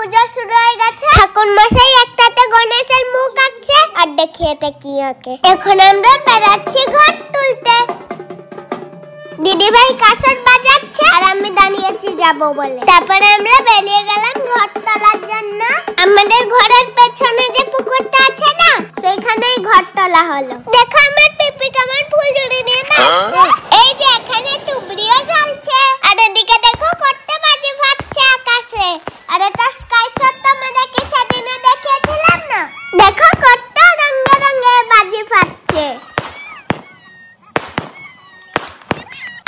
পূজা শুরু হয়ে গেছে। ঠাকুর মশাই একটাতে গণেশের মুখ আঁকছে আর দেখি এটা কি আঁকে। এখন আমরা বেরাচ্ছি ঘট তুলতে। দিদি ভাই কাসর বাজাচ্ছে আর আমি দাঁড়িয়েছি যাবো বলে। তারপরে আমরা বেরিয়ে গেলাম ঘট তোলার জন্য। আমাদের ঘরের পেছনে যে পুকুরটা আছে না, সেখানেই ঘট তোলা হলো। দেখো আমার পিপি কেমন ফুল জুড়ে নিয়ে না, এই যে এখানে তুবড়িও জ্বলছে আর এদিকে দেখো কত বাজি ফাটছে আকাশে। আর এটা স্কাই শট তো আমাদেরকে সেদিনে দেখিয়েছিলাম না, দেখো কত রঙে রঙে বাজি ফাটছে।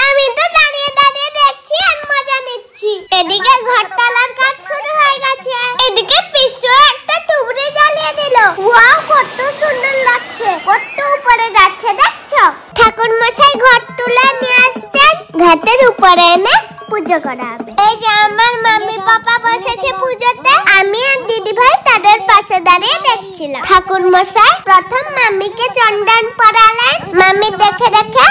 আমি তো দাঁড়িয়ে দাঁড়িয়ে দেখছি আর মজা নিচ্ছি। এদিকে ঘট তোলার কাজ শুরু হয়ে গেছে। এদিকে পিসু একটা তুবড়ি জ্বালিয়ে দিল। ওয়াও, কত সুন্দর লাগছে, কত উপরে যাচ্ছে দেখছো। ঠাকুর মশাই ঘট তুলে নিয়ে আসছেন, ঘাটের উপরে এনে পুজো করা হবে। এই যে আমার মাম্মি পাপা বসেছে পুজোতে, আমি আর দিদি ভাই তাদের পাশে দাঁড়িয়ে দেখছিলাম। ঠাকুর মশাই প্রথম মাম্মিকে চন্দন পরালেন। মাম্মি দেখে দেখে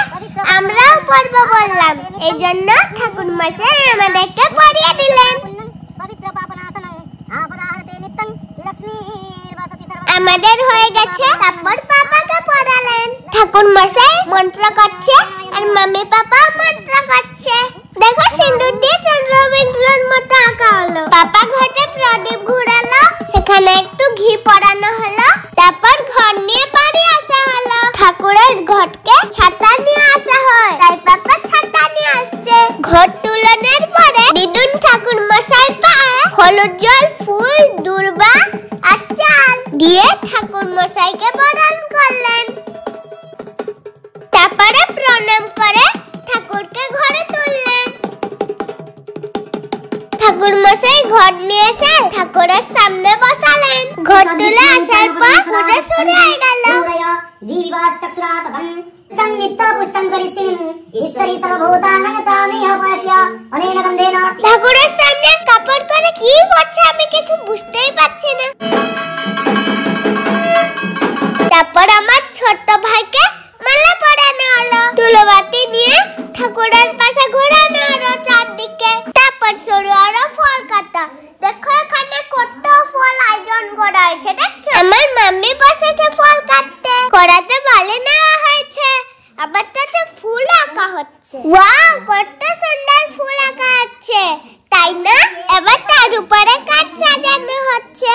আমরাও পরবো বললাম, এই জন্য ঠাকুর মশাই আমাদেরকে পরিয়ে দিলেন। আমাদের হয়ে গেছে, তারপর পাপাকে পড়ালেন। ঠাকুর মশাই মন্ত্র করছে আর মাম্মি পাপা মন্ত্র করছে। দেখো সিঁদুর দিয়ে চন্দ্রবিন্দুর মতো আঁকা হলো। পাপা ঘটে প্রদীপ ঘুরালো, সেখানে একটু ঘি পড়ানো হলো। তারপর ঘর নিয়ে বাড়ি আসা হলো। ঠাকুরের ঘটকে ছাতা নিয়ে আসা হয়, তাই পাপা ছাতা নিয়ে আসছে। ঘট তুলনের পরে দিদুন ঠাকুর মশাই পায়ে হলুদ জল, ফুল, দূর্বা আর চাল দিয়ে ঠাকুর মশাইকে বরণ করলেন। তারপরে প্রণাম করে ঠাকুরকে ঘরে তুললেন। ঠাকুর মশাই ঘট নিয়ে এসে ঠাকুরের সামনে বসালেন। ঘট তুলে আসার পর পূজা শুরু হয়ে গেল। ঠাকুরের সামনে কাপড় করে কি করছে আমি কিছু বুঝতেই পারছি না। তারপর আমার ছোট ভাইকে মালা পরানো হলো। তুলোবাতি নিয়ে ঠাকুরের পাশে ঘোরানো হলো চারদিকে। তারপর শুরু হলো ফল কাটা। দেখো এখানে কত ফল আয়োজন করা হয়েছে দেখছো। আমার মাম্মি বসেছে ফল কাটতে, করাতে বলে নেওয়া হয়েছে। আবার তাতে ফুল আঁকা হচ্ছে। ওয়াও, কত সুন্দর ফুল আঁকা হচ্ছে, তাই না? এবার তার উপরে কাঠ সাজানো হচ্ছে।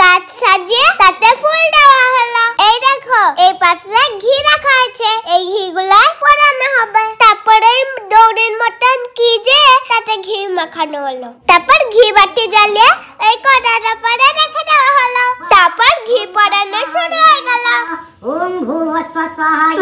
কাঠ সাজিয়ে তাতে ফুল দেওয়া হলো। এই দেখো এই পাত্রে ঘি রাখা আছে, এই ঘিগুলো পরানো হবে। তারপরে দৌড়ের মতন কি যে তাতে ঘি মাখানো হলো। তারপর ঘি বাটি জ্বালিয়ে এই কড়ার উপরে রেখে দেওয়া হলো। তারপর ঘি পরানো শুরু হয়ে গেল।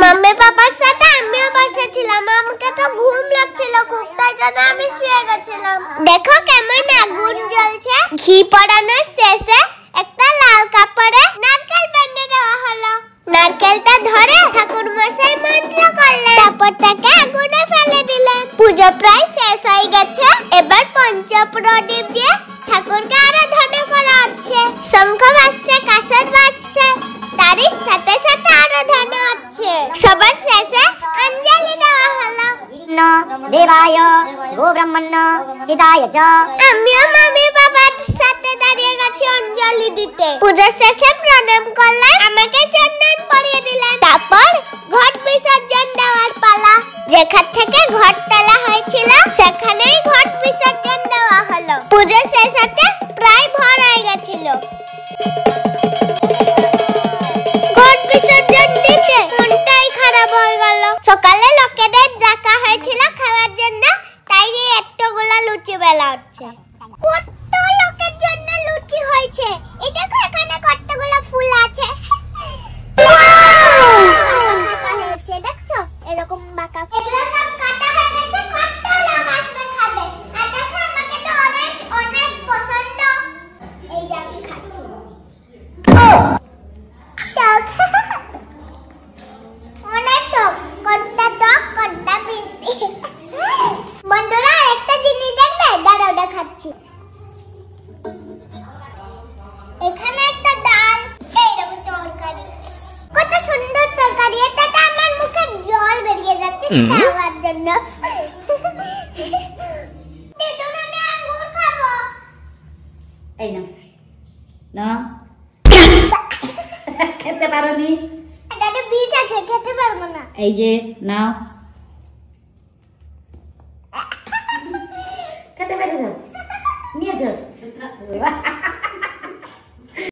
মাম্মি পাপার সাথে আমিও বসেছিলাম। আমাকে তো ঘুম লাগছিল খুব, তাই জন্য আমি শুয়ে গেছিলাম। দেখো কেমন আগুন জ্বলছে। ঘি পরানোর শেষে একটা লাল কাপড়ে নারকেল বেঁধে দেওয়া হলো। নারকেলটা ধরে ঠাকুর মশাই মন্ত্র করলেন, তারপর তাকে আগুনে ফেলে দিলেন। পূজা প্রায় শেষ হয়ে গেছে। এবার পঞ্চপ্রদীপ দিয়ে ঠাকুরকে আরাধনা করা হচ্ছে। শঙ্খ বাজছে, কাসর বাজছে, তারই সাথে সাথে আরাধনা হচ্ছে। সবার শেষে অঞ্জলি দেওয়া হলো। দেবায় গো ব্রহ্মণ্য হিতায় চ। আমিও মাম্মি বাবার সাথে দাঁড়িয়ে গেছি অঞ্জলি দিতে। পূজার শেষে প্রণাম করলেন, আমাকে চন্দন পরিয়ে দিলেন। তারপর ঘট বিসর্জন দেওয়ার পালা। যেখান থেকে ঘট তোলা হয়েছিল সেখানেই ঘট বিসর্জন দেওয়া হলো। পূজা শেষ হতে প্রায় ভোর হয়ে গেছিল। ঘট বিসর্জন দিতে মনটাই খারাপ হয়ে গেল। সকালে লোকেদের ডাকা হয়েছিল খাওয়ার জন্য, তাই এতগুলা লুচি বেলা হচ্ছে। কত লোকের জন্য লুচি হয়েছে। এই দেখো এখানে কতগুলা ফুল আছে। দেখছো এরকম বাঁকা। এগুলো সব কাটা হয়ে গেছে, কত লোক আসবে খাবে। আর দেখো আমাকে তো অরেঞ্জ অনেক পছন্দ, এই যে আমি খাচ্ছি। অনেক টক, কোনটা টক কোনটা মিষ্টি। বন্ধুরা একটা জিনিস দেখবে, দাঁড়াও দেখাচ্ছি। এখানে একটা ডাল, এইরকম তরকারি, কত সুন্দর তরকারি। এটাতে আমার মুখে জল বেরিয়ে যাচ্ছে খাওয়ার জন্য। দিদুন আমি আঙ্গুর খাবো। এই নাও নাও খেতে পারোনি এটাতে বীজ আছে খেতে পারবো না এই যে নাও খেতে পেরেছো নিয়েছো